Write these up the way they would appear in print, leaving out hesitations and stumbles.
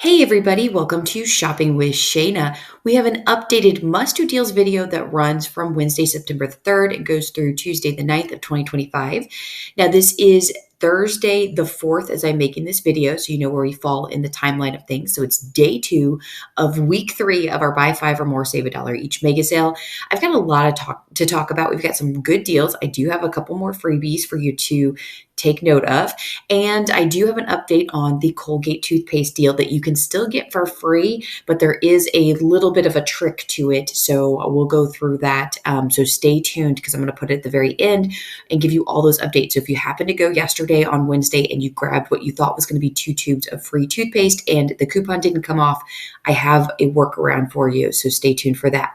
Hey everybody, welcome to Shopping with Shana. We have an updated must-do deals video that runs from Wednesday, September 3rd and goes through Tuesday the 9th of 2025. Now this is Thursday the 4th as I'm making this video, so you know where we fall in the timeline of things. So it's day 2 of week 3 of our buy 5 or more, save $1 each mega sale. I've got a lot to talk about. We've got some good deals. I do have a couple more freebies for you to take note of. And I do have an update on the Colgate toothpaste deal that you can still get for free, but there is a little bit of a trick to it. So we'll go through that. So stay tuned because I'm going to put it at the very end and give you all those updates. So if you happen to go yesterday on Wednesday and you grabbed what you thought was going to be 2 tubes of free toothpaste and the coupon didn't come off, I have a workaround for you. So stay tuned for that.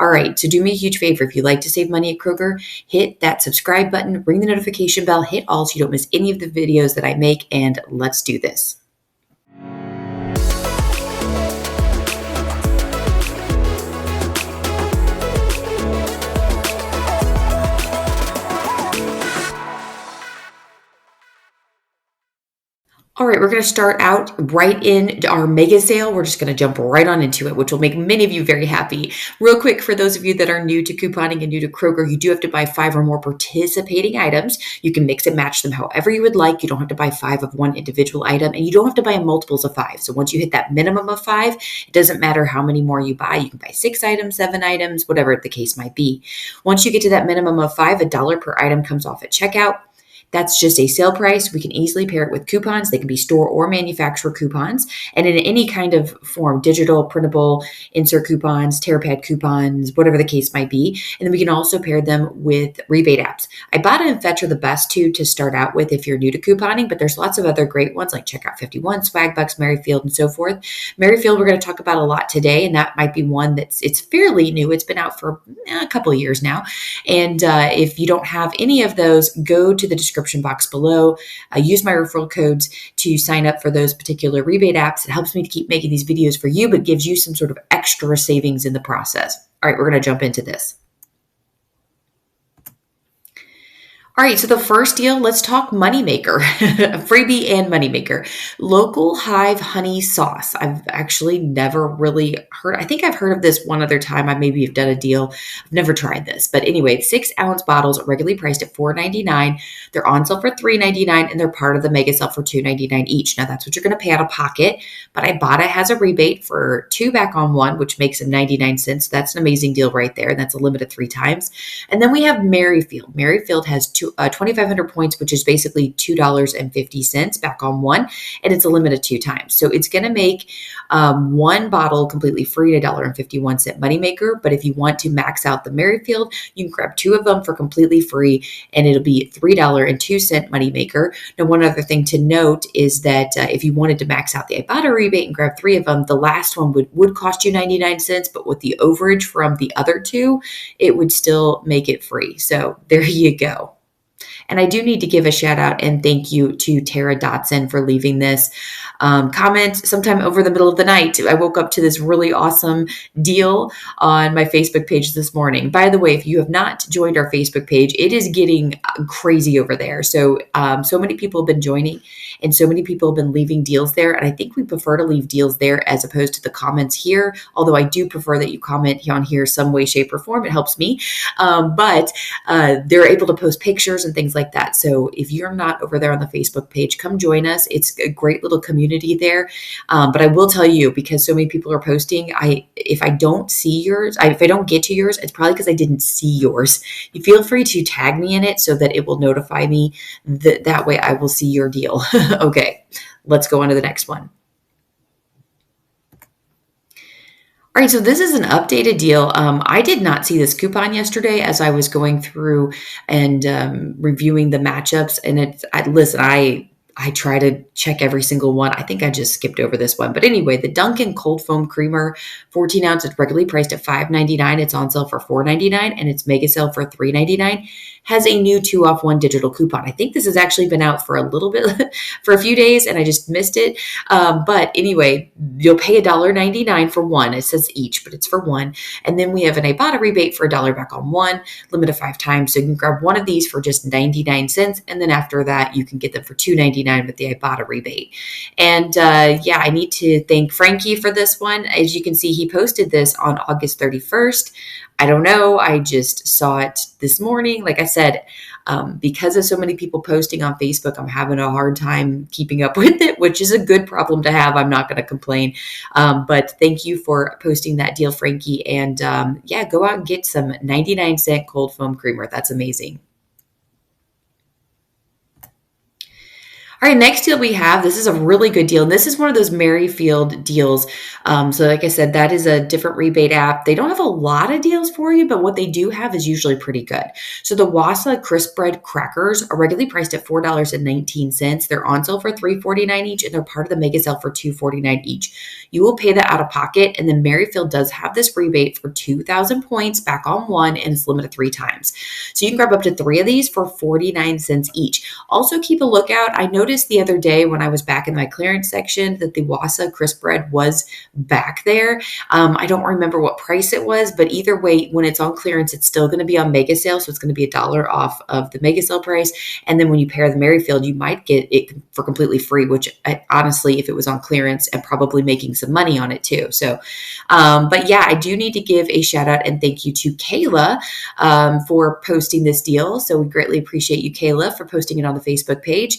All right, so do me a huge favor. If you'd like to save money at Kroger, hit that subscribe button, ring the notification bell, hit all so you don't miss any of the videos that I make, and let's do this. All right, we're going to start out right in our mega sale. We're just going to jump right on into it, which will make many of you very happy. Real quick, for those of you that are new to couponing and new to Kroger, you do have to buy 5 or more participating items. You can mix and match them however you would like. You don't have to buy 5 of one individual item, and you don't have to buy multiples of 5. So once you hit that minimum of 5, it doesn't matter how many more you buy. You can buy 6 items, 7 items, whatever the case might be. Once you get to that minimum of 5, $1 per item comes off at checkout. That's just a sale price. We can easily pair it with coupons. They can be store or manufacturer coupons. And in any kind of form, digital, printable, insert coupons, TerraPad coupons, whatever the case might be. And then we can also pair them with rebate apps. Ibotta and Fetch are the best two to start out with if you're new to couponing, but there's lots of other great ones like Checkout 51, Swagbucks, Merryfield, and so forth. Merryfield, we're going to talk about a lot today, and that might be one it's fairly new. It's been out for a couple of years now. And if you don't have any of those, go to the description box below. Use my referral codes to sign up for those particular rebate apps. It helps me to keep making these videos for you, but gives you some sort of extra savings in the process. All right, we're going to jump into this. All right, so the first deal, let's talk moneymaker, freebie and moneymaker. Local Hive honey sauce. I've actually never really heard. I think I've heard of this one other time. I maybe have done a deal. I've never tried this, but anyway, 6-ounce bottles are regularly priced at $4.99. They're on sale for $3.99, and they're part of the mega sale for $2.99 each. Now that's what you're going to pay out of pocket, but Ibotta has a rebate for 2 back on 1, which makes it 99 cents. That's an amazing deal right there, and that's a limit of 3 times. And then we have Merryfield. Merryfield has 2,500 points, which is basically $2.50 back on 1, and it's a limit of 2 times. So it's going to make 1 bottle completely free at $1.51 moneymaker. But if you want to max out the Merryfield, you can grab 2 of them for completely free, and it'll be $3.02 moneymaker. Now, one other thing to note is that if you wanted to max out the Ibotta rebate and grab 3 of them, the last one would cost you 99 cents, but with the overage from the other 2, it would still make it free. So there you go. And I do need to give a shout out and thank you to Tara Dotson for leaving this comment sometime over the middle of the night. I woke up to this really awesome deal on my Facebook page this morning. By the way, if you have not joined our Facebook page, it is getting crazy over there. So many people have been joining and so many people have been leaving deals there. And I think we prefer to leave deals there as opposed to the comments here. Although I do prefer that you comment on here some way, shape, or form. It helps me. But they're able to post pictures and things like that. So if you're not over there on the Facebook page, come join us. It's a great little community there. But I will tell you, because so many people are posting, if I don't see yours, if I don't get to yours, it's probably because I didn't see yours. You feel free to tag me in it so that it will notify me. That way I will see your deal. Okay, let's go on to the next one. All right, so this is an updated deal. I did not see this coupon yesterday as I was going through and reviewing the matchups. And I try to check every single one. I think I just skipped over this one. But anyway, the Dunkin' Cold Foam Creamer, 14 ounce, it's regularly priced at $5.99. It's on sale for $4.99, and it's mega sale for $3.99. has a new 2-off-1 digital coupon. I think this has actually been out for a little bit, for a few days, and I just missed it. But anyway, you'll pay $1.99 for one. It says each, but it's for one. And then we have an Ibotta rebate for $1 back on one, limit of 5 times. So you can grab one of these for just 99 cents. And then after that, you can get them for $2.99 with the Ibotta rebate. And yeah, I need to thank Frankie for this one. As you can see, he posted this on August 31st. I don't know. I just saw it this morning. Like I said, because of so many people posting on Facebook, I'm having a hard time keeping up with it, which is a good problem to have. I'm not going to complain. But thank you for posting that deal, Frankie. And yeah, go out and get some 99-cent cold foam creamer. That's amazing. All right, next deal we have, this is a really good deal. And this is one of those Merryfield deals. So like I said, that is a different rebate app. They don't have a lot of deals for you, but what they do have is usually pretty good. So the Wassa crisp bread crackers are regularly priced at $4.19. They're on sale for $3.49 each, and they're part of the mega sale for $2.49 each. You will pay that out of pocket, and then Merryfield does have this rebate for 2,000 points back on one, and it's limited 3 times. So you can grab up to 3 of these for 49 cents each. Also keep a lookout. I noticed the other day when I was back in my clearance section that the Wassa crisp bread was back there. I don't remember what price it was, but either way, when it's on clearance, it's still going to be on mega sale. So it's going to be $1 off of the mega sale price. And then when you pair the Merryfield, you might get it for completely free, which honestly, if it was on clearance, and probably making some money on it too. So, but yeah, I do need to give a shout out and thank you to Kayla for posting this deal. So we greatly appreciate you, Kayla, for posting it on the Facebook page.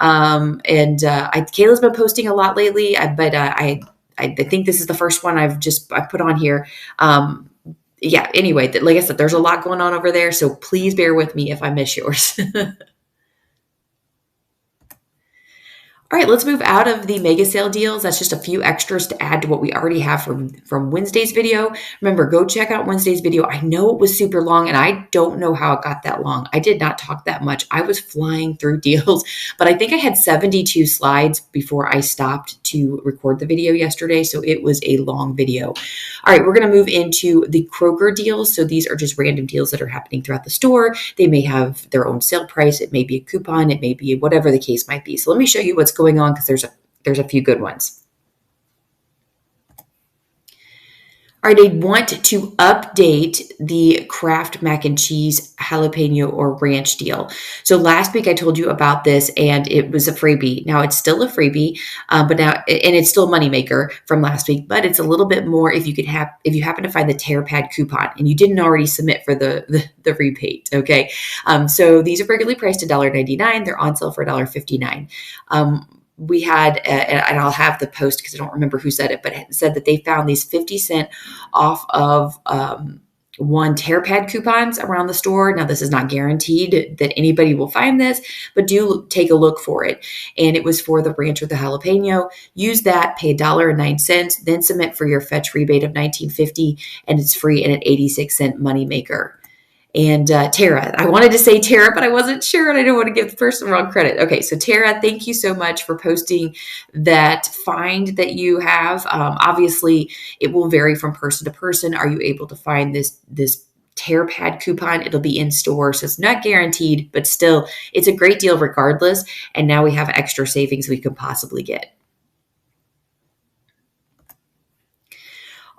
Kayla's been posting a lot lately, but I think this is the first one I put on here. Yeah, anyway, like I said, there's a lot going on over there, so please bear with me if I miss yours. All right, let's move out of the mega sale deals. That's just a few extras to add to what we already have from Wednesday's video. Remember, go check out Wednesday's video. I know it was super long, and I don't know how it got that long. I did not talk that much. I was flying through deals, but I think I had 72 slides before I stopped to record the video yesterday, so it was a long video. All right, we're going to move into the Kroger deals. So these are just random deals that are happening throughout the store. They may have their own sale price. It may be a coupon. It may be whatever the case might be. So let me show you what's going on because there's a few good ones. All right, I want to update the Kraft mac and cheese jalapeno or ranch deal. So last week I told you about this and it was a freebie. Now it's still a freebie, and it's still a moneymaker from last week, but it's a little bit more if you happen to find the TerraPad coupon and you didn't already submit for the rebate. Okay, so these are regularly priced $1.99. They're on sale for $1.59. We had, and I'll have the post because I don't remember who said it, but it said that they found these 50 cent off of one TerraPad coupons around the store. Now, this is not guaranteed that anybody will find this, but do take a look for it. And it was for the ranch or the jalapeno. Use that, pay $1.09, then submit for your fetch rebate of $19.50, and it's free and an 86-cent moneymaker. And Tara, I wanted to say Tara, but I wasn't sure, and I don't want to give the person wrong credit. Okay, so Tara, thank you so much for posting that find that you have. Obviously, it will vary from person to person. Are you able to find this TerraPad coupon? It'll be in store, so it's not guaranteed, but still, it's a great deal regardless. And now we have extra savings we could possibly get.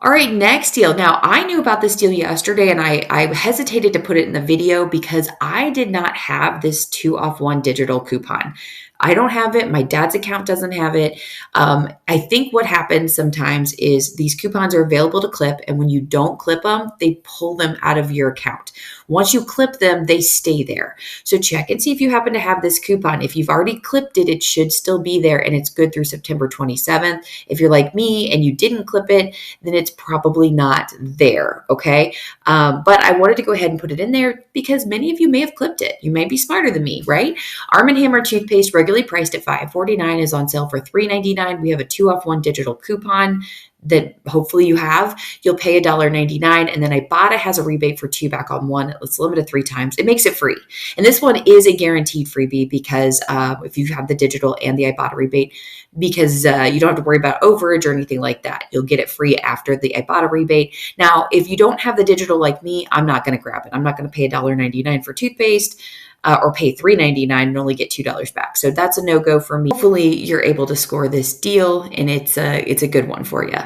All right, next deal. Now, I knew about this deal yesterday, and I hesitated to put it in the video because I did not have this 2-off-1 digital coupon. I don't have it. My dad's account doesn't have it. I think what happens sometimes is these coupons are available to clip, and when you don't clip them, they pull them out of your account. Once you clip them, they stay there. So check and see if you happen to have this coupon. If you've already clipped it, it should still be there, and it's good through September 27th. If you're like me and you didn't clip it, then it's probably not there, okay? But I wanted to go ahead and put it in there because many of you may have clipped it. You may be smarter than me, right? Arm & Hammer toothpaste, regularly priced at $5.49, is on sale for $3.99. We have a 2-off-1 digital coupon. that hopefully you have, you'll pay $1.99. And then Ibotta has a rebate for 2 back on 1. It's limited 3 times. It makes it free. And this one is a guaranteed freebie because if you have the digital and the Ibotta rebate, because you don't have to worry about overage or anything like that. You'll get it free after the Ibotta rebate. Now, if you don't have the digital like me, I'm not going to grab it. I'm not going to pay $1.99 for toothpaste. Or pay $3.99 and only get $2 back. So that's a no-go for me. Hopefully you're able to score this deal and it's a good one for you.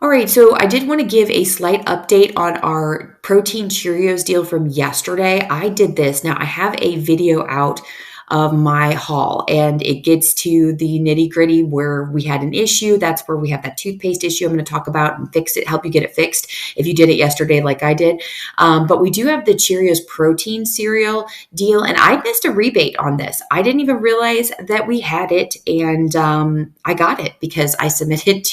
All right, so I did want to give a slight update on our protein Cheerios deal from yesterday. I did this. Now I have a video out of my haul and it gets to the nitty gritty where we had an issue. That's where we have that toothpaste issue I'm going to talk about and fix it, help you get it fixed if you did it yesterday like I did. But we do have the Cheerios protein cereal deal and I missed a rebate on this. I didn't even realize that we had it and I got it because I submitted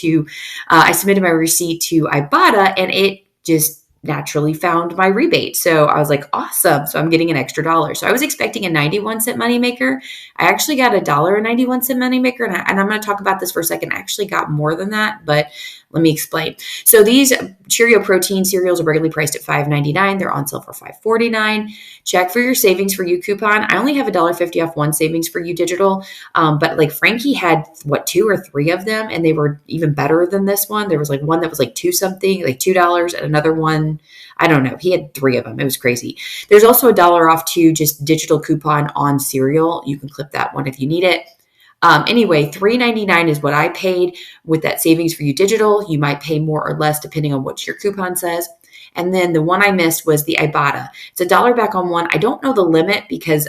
my receipt to Ibotta and it just naturally found my rebate. So I was like, awesome. So I'm getting an extra $1. So I was expecting a 91-cent moneymaker. I actually got $1.91 moneymaker. And I'm going to talk about this for a second. I actually got more than that, but let me explain. So these Cheerio protein cereals are regularly priced at $5.99. They're on sale for $5.49. Check for your savings for you coupon. I only have $1.50 off one savings for you digital. But like Frankie had 2 or 3 of them and they were even better than this one. There was like one that was like $2 and another one, I don't know. He had 3 of them. It was crazy. There's also $1 off too, just digital coupon on cereal. You can clip that one if you need it. Anyway, $3.99 is what I paid with that savings for you digital. You might pay more or less depending on what your coupon says. And then the one I missed was the Ibotta. It's $1 back on 1. I don't know the limit because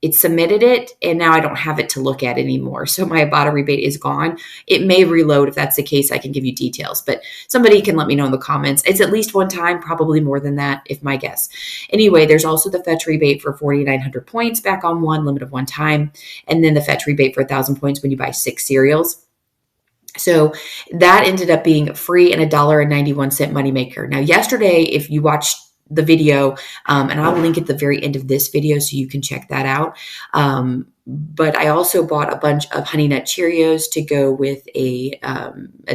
it submitted it and now I don't have it to look at anymore. So my Ibotta rebate is gone. It may reload. If that's the case, I can give you details, but somebody can let me know in the comments. It's at least one time, probably more than that, if my guess. Anyway, there's also the fetch rebate for 4,900 points back on 1, limit of 1 time. And then the fetch rebate for 1,000 points when you buy 6 cereals. So that ended up being free and $1.91 moneymaker. Now, yesterday, if you watched the video, and I'll link at the very end of this video so you can check that out. But I also bought a bunch of Honey Nut Cheerios to go with a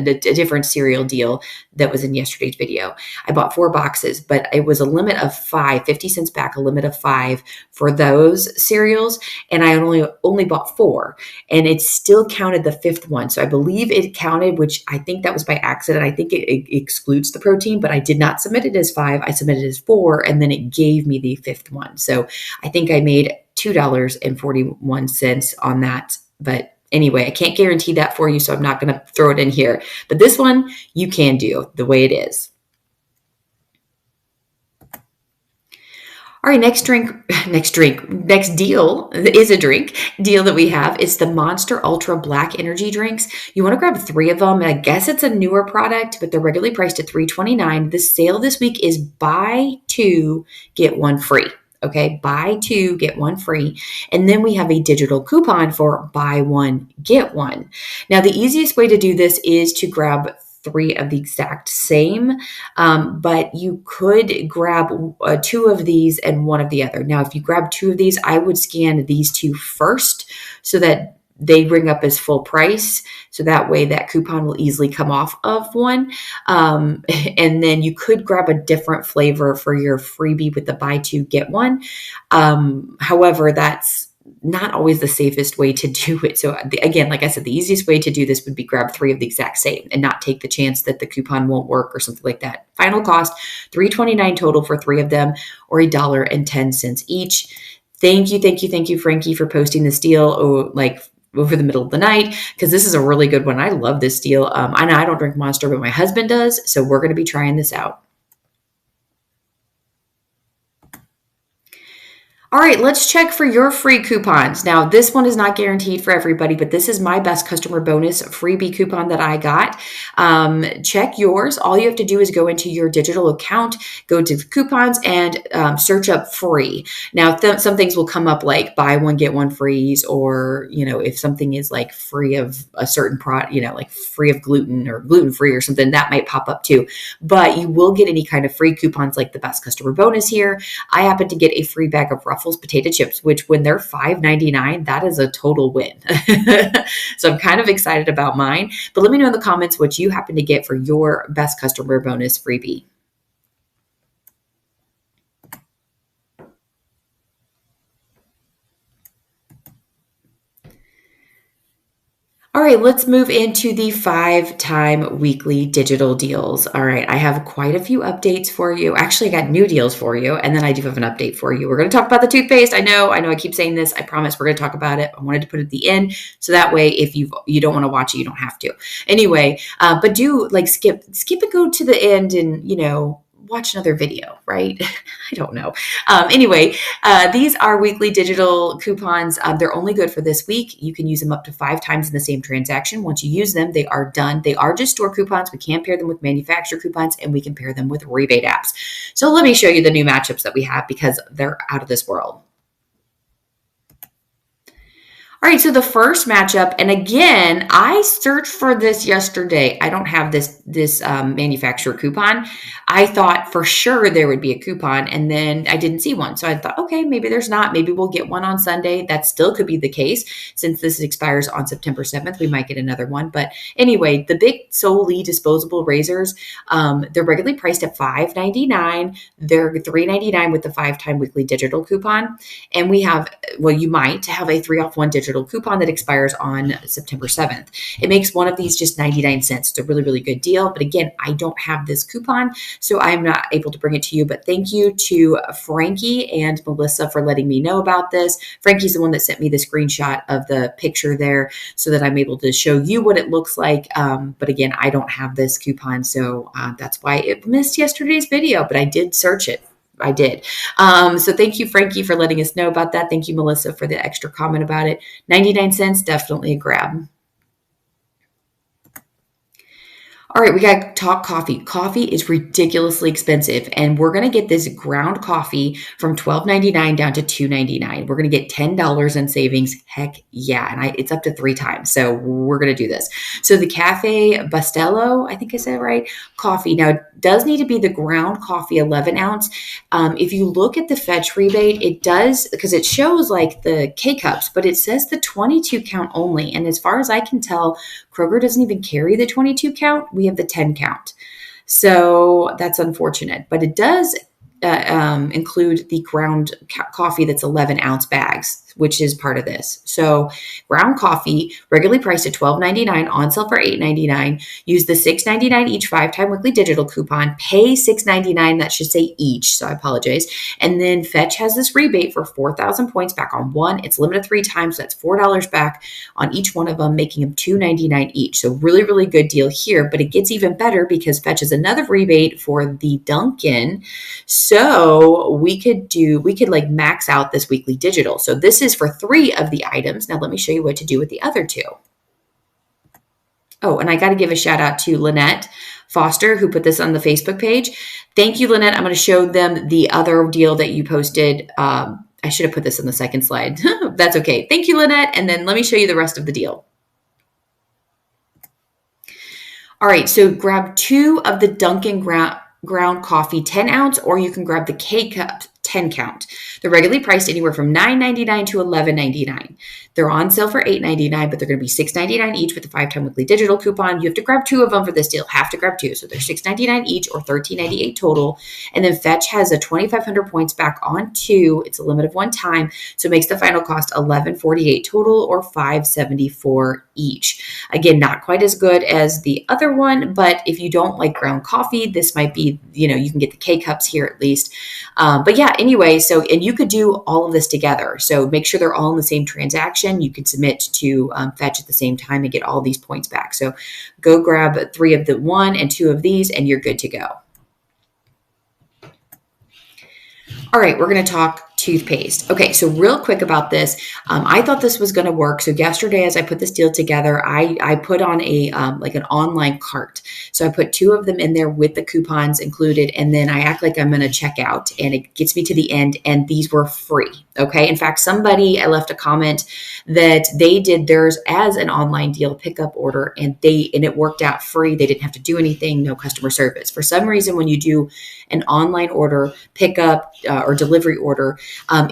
different cereal deal that was in yesterday's video. I bought 4 boxes, but it was a limit of 5, 50 cents back, a limit of 5 for those cereals. And I only bought 4 and it still counted the 5th one. So I believe it counted, which I think that was by accident. I think it excludes the protein, but I did not submit it as 5. I submitted it as 4 and then it gave me the 5th one. So I think I made $2.41 on that. But anyway, I can't guarantee that for you, so I'm not going to throw it in here. But this one you can do the way it is. All right, next deal is a drink deal that we have. It's the Monster Ultra Black Energy drinks. You want to grab 3 of them. And I guess it's a newer product, but they're regularly priced at $3.29. The sale this week is buy 2, get 1 free. Okay, buy 2, get 1 free. And then we have a digital coupon for buy 1, get 1. Now, the easiest way to do this is to grab 3 of the exact same, but you could grab 2 of these and 1 of the other. Now, if you grab 2 of these, I would scan these 2 first so that they bring up as full price. So that way that coupon will easily come off of one. And then you could grab a different flavor for your freebie with the buy 2, get 1. However, that's not always the safest way to do it. So again, like I said, the easiest way to do this would be grab 3 of the exact same and not take the chance that the coupon won't work or something like that. Final cost, $3.29 total for 3 of them, or $1.10 each. Thank you, Frankie, for posting this deal over the middle of the night, because this is a really good one. I love this deal. I know I don't drink Monster, but my husband does. So we're going to be trying this out. All right, let's check for your free coupons. Now, this one is not guaranteed for everybody, but this is my best customer bonus freebie coupon that I got. Check yours. All you have to do is go into your digital account, go to coupons, and search up free. Now, some things will come up like buy 1, get 1 frees, or, if something is like free of a certain product, like free of gluten or gluten-free or something, that might pop up too. But you will get any kind of free coupons like the best customer bonus here. I happen to get a free bag of referral Ruffles potato chips, which when they're $5.99, that is a total win. So I'm kind of excited about mine, but let me know in the comments what you happen to get for your best customer bonus freebie. All right, let's move into the 5-time weekly digital deals. All right, I have quite a few updates for you. Actually, I got new deals for you, and then I do have an update for you. We're going to talk about the toothpaste. I know I keep saying this. I promise we're going to talk about it. I wanted to put it at the end, so that way if you don't want to watch it, you don't have to. Anyway, but do skip and go to the end and, watch another video, right? I don't know. Anyway, these are weekly digital coupons. They're only good for this week. You can use them up to 5 times in the same transaction. Once you use them, they are done. They are just store coupons. We can't pair them with manufacturer coupons, and we can pair them with rebate apps. So let me show you the new matchups that we have because they're out of this world. All right, so the first matchup, and again, I searched for this yesterday. I don't have this manufacturer coupon. I thought for sure there would be a coupon, and then I didn't see one. So I thought, okay, maybe there's not. Maybe we'll get one on Sunday. That still could be the case. Since this expires on September 7th, we might get another one. But anyway, the big solely disposable razors, they're regularly priced at $5.99. They're $3.99 with the 5-time weekly digital coupon. And we have, you might have a 3-off-1 digital coupon that expires on September 7th. It makes one of these just 99 cents. It's a really, really good deal. But again, I don't have this coupon, so I'm not able to bring it to you. But thank you to Frankie and Melissa for letting me know about this. Frankie's the one that sent me the screenshot of the picture there so that I'm able to show you what it looks like. But again, I don't have this coupon, so that's why it missed yesterday's video, but I did search it. I did. So thank you, Frankie, for letting us know about that. Thank you, Melissa, for the extra comment about it. 99 cents, definitely a grab. All right, we got to talk coffee. Coffee is ridiculously expensive, and we're going to get this ground coffee from $12.99 down to $2.99. We're going to get $10 in savings. Heck yeah, and it's up to 3 times, so we're going to do this. So the Cafe Bustelo, I think I said it right, coffee. Now, it does need to be the ground coffee 11 ounce. If you look at the Fetch rebate, it does, because it shows like the K-Cups, but it says the 22 count only, and as far as I can tell, Kroger doesn't even carry the 22 count. We have the 10 count. So that's unfortunate, but it does include the ground coffee that's 11 ounce bags, which is part of this. So ground coffee, regularly priced at $12.99, on sale for $8.99. Use the $6.99 each 5-time weekly digital coupon. Pay $6.99, that should say each, so I apologize. And then Fetch has this rebate for 4,000 points back on one. It's limited 3 times, so that's $4 back on each one of them, making them $2.99 each. So really, really good deal here, but it gets even better because Fetch has another rebate for the Dunkin'. So we could max out this weekly digital. So this is for 3 of the items. Now let me show you what to do with the other 2. Oh, and I got to give a shout out to Lynette Foster, who put this on the Facebook page. Thank you, Lynette. I'm going to show them the other deal that you posted. I should have put this on the second slide. That's okay. Thank you, Lynette. And then let me show you the rest of the deal. All right, so grab 2 of the Dunkin' ground coffee 10 ounce, or you can grab the K-Cup 10 count. They're regularly priced anywhere from $9.99 to $11.99. They're on sale for $8.99, but they're going to be $6.99 each with the 5-time weekly digital coupon. You have to grab 2 of them for this deal. Have to grab 2. So they're $6.99 each or $13.98 total. And then Fetch has a 2,500 points back on 2. It's a limit of 1 time. So it makes the final cost $11.48 total or $5.74 each. Again, not quite as good as the other one, but if you don't like ground coffee, this might be, you can get the K-Cups here at least. But yeah, anyway, and you could do all of this together. So make sure they're all in the same transaction. You can submit to Fetch at the same time and get all these points back. So go grab 3 of the one and 2 of these and you're good to go. All right, we're going to talk toothpaste. Okay, so real quick about this. I thought this was going to work. So yesterday, as I put this deal together, I put on a like an online cart. So I put 2 of them in there with the coupons included, and then I act like I'm going to check out, and it gets me to the end, and these were free. Okay. In fact, I left a comment that they did theirs as an online deal pickup order, and it worked out free. They didn't have to do anything, no customer service. For some reason, when you do an online order pickup or delivery order,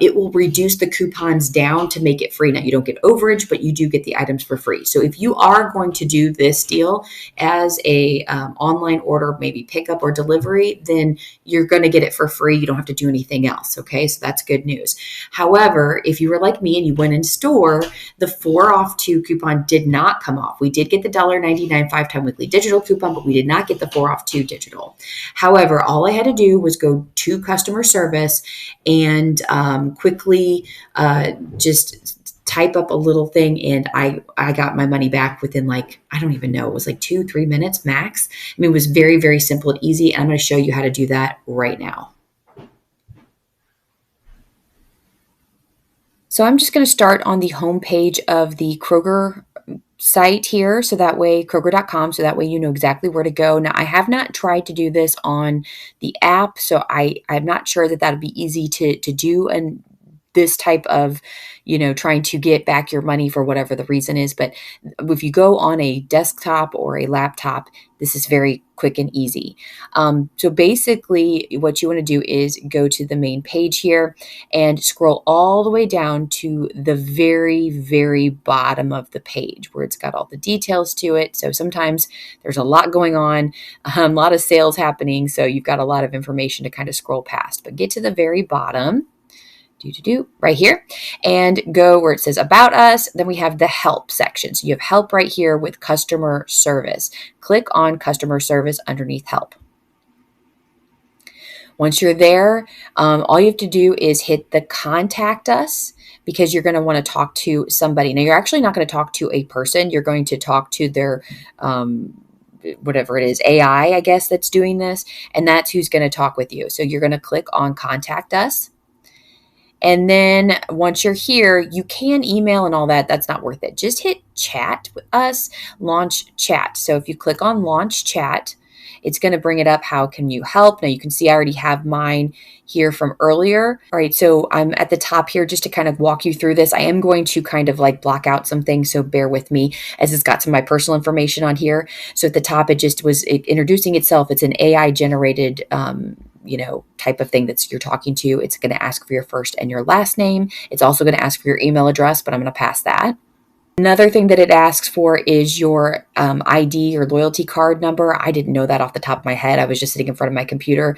it will reduce the coupons down to make it free. Now, you don't get overage, but you do get the items for free. So if you are going to do this deal as a online order, maybe pickup or delivery, then you're going to get it for free. You don't have to do anything else. Okay, so that's good news. However, if you were like me and you went in store, the 4 off 2 coupon did not come off. We did get the $1.99 5-time weekly digital coupon, but we did not get the 4 off 2 digital. However, all I had to do was go to customer service and quickly just type up a little thing, and I got my money back within, like, I don't even know, it was like 2-3 minutes max. I mean, it was very, very simple and easy. And I'm going to show you how to do that right now. So I'm just going to start on the home page of the Kroger site here. So that way, Kroger.com. So that way, you know exactly where to go. Now, I have not tried to do this on the app, so I'm not sure that that'll be easy to do. And this type of, trying to get back your money for whatever the reason is. But if you go on a desktop or a laptop, this is very quick and easy. So basically what you want to do is go to the main page here and scroll all the way down to the very, very bottom of the page where it's got all the details to it. So sometimes there's a lot going on, a lot of sales happening. So you've got a lot of information to kind of scroll past, but get to the very bottom. Right here, and go where it says about us. Then we have the help section. So you have help right here with customer service. Click on customer service underneath help. Once you're there, all you have to do is hit the contact us, because you're going to want to talk to somebody. Now, you're actually not going to talk to a person. You're going to talk to their whatever it is, AI, I guess, that's doing this, and that's who's going to talk with you. So you're going to click on contact us. And then once you're here, you can email and all that. That's not worth it. Just hit chat with us, launch chat. So if you click on launch chat, it's going to bring it up. How can you help? Now you can see I already have mine here from earlier. All right. So I'm at the top here just to kind of walk you through this. I am going to kind of like block out some things. So bear with me, as it's got some of my personal information on here. So at the top, it just was introducing itself. It's an AI generated, type of thing that you're talking to. It's going to ask for your first and your last name. It's also going to ask for your email address, but I'm going to pass that. Another thing that it asks for is your ID or loyalty card number. I didn't know that off the top of my head. I was just sitting in front of my computer.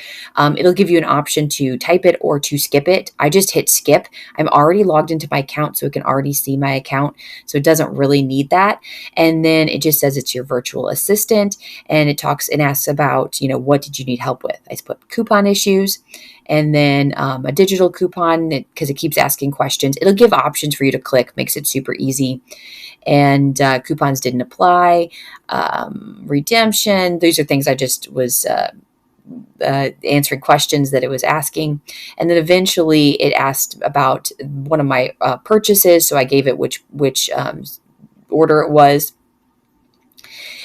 It'll give you an option to type it or to skip it. I just hit skip. I'm already logged into my account, so it can already see my account. So it doesn't really need that. And then it just says it's your virtual assistant, and it asks about, what did you need help with? I put coupon issues. And then a digital coupon, because it keeps asking questions. It'll give options for you to click, makes it super easy. And coupons didn't apply. Redemption, these are things I just was answering questions that it was asking. And then eventually it asked about one of my purchases. So I gave it which order it was.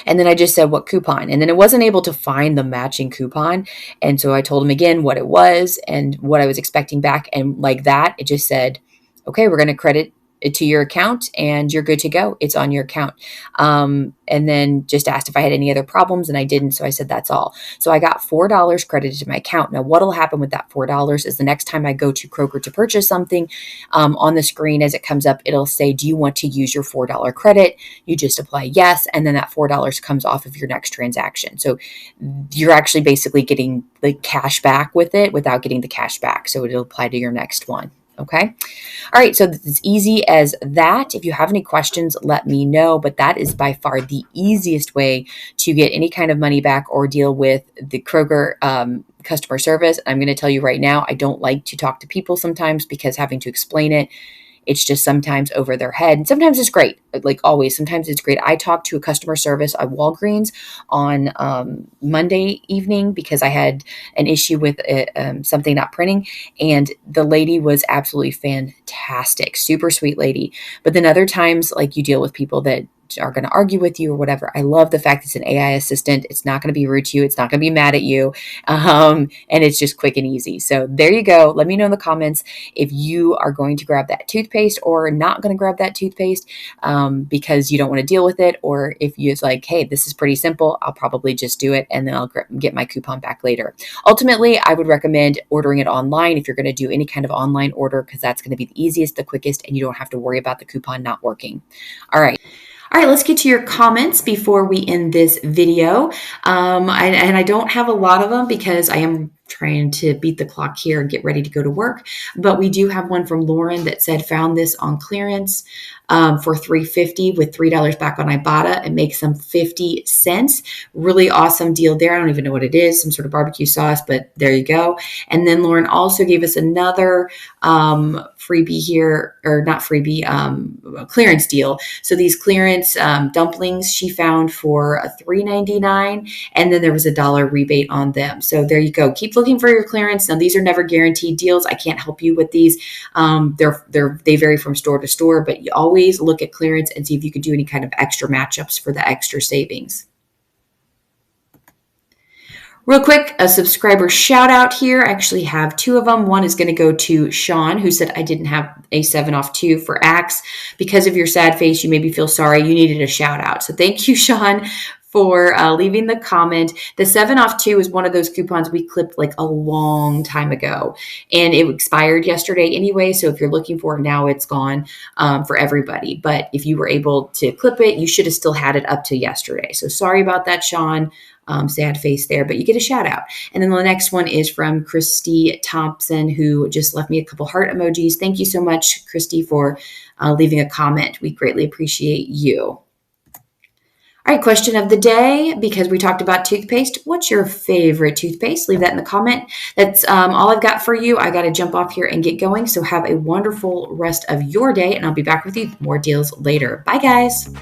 And then I just said what coupon, and then it wasn't able to find the matching coupon. And so I told him again what it was and what I was expecting back. And like that, it just said, okay, we're going to credit it to your account and you're good to go. It's on your account. And then just asked if I had any other problems, and I didn't. So I said, that's all. So I got $4 credited to my account. Now, what'll happen with that $4 is the next time I go to Kroger to purchase something, on the screen as it comes up, it'll say, do you want to use your $4 credit? You just apply yes. And then that $4 comes off of your next transaction. So you're actually basically getting the cash back with it without getting the cash back. So it'll apply to your next one. Okay. All right. So it's easy as that. If you have any questions, let me know. But that is by far the easiest way to get any kind of money back or deal with the Kroger customer service. I'm going to tell you right now, I don't like to talk to people sometimes because having to explain it, it's just sometimes over their head. And sometimes it's great. Like always, sometimes it's great. I talked to a customer service at Walgreens on Monday evening because I had an issue with something not printing. And the lady was absolutely fantastic. Super sweet lady. But then other times, like, you deal with people that are going to argue with you or whatever. I love the fact it's an AI assistant. It's not going to be rude to you. It's not going to be mad at you. And it's just quick and easy. So there you go. Let me know in the comments if you are going to grab that toothpaste or not going to grab that toothpaste because you don't want to deal with it. Or if you're like, hey, this is pretty simple, I'll probably just do it and then I'll get my coupon back later. Ultimately, I would recommend ordering it online if you're going to do any kind of online order, because that's going to be the easiest, the quickest, and you don't have to worry about the coupon not working. All right. All right, let's get to your comments before we end this video. And I don't have a lot of them because I am trying to beat the clock here and get ready to go to work. But we do have one from Lauren that said, found this on clearance for $3.50 with $3 back on Ibotta. It makes them 50 cents. Really awesome deal there. I don't even know what it is, some sort of barbecue sauce, but there you go. And then Lauren also gave us another freebie here, or not freebie, clearance deal. So these clearance dumplings she found for $3.99, and then there was $1 rebate on them. So there you go. Keep looking for your clearance. Now these are never guaranteed deals. I can't help you with these. They vary from store to store, but you always look at clearance and see if you could do any kind of extra matchups for the extra savings. Real quick, a subscriber shout out here. I actually have two of them. One is going to go to Sean, who said, I didn't have a 7 off 2 for Axe. Because of your sad face, you made me feel sorry. You needed a shout out. So thank you, Sean, for leaving the comment. The 7 off 2 is one of those coupons we clipped like a long time ago, and it expired yesterday anyway. So if you're looking for it now, it's gone for everybody. But if you were able to clip it, you should have still had it up to yesterday. So sorry about that, Sean. Sad face there, but you get a shout out. And then the next one is from Christy Thompson, who just left me a couple heart emojis. Thank you so much, Christy, for leaving a comment. We greatly appreciate you. All right, question of the day, because we talked about toothpaste. What's your favorite toothpaste? Leave that in the comment. That's all I've got for you. I got to jump off here and get going. So have a wonderful rest of your day, and I'll be back with you with more deals later. Bye, guys.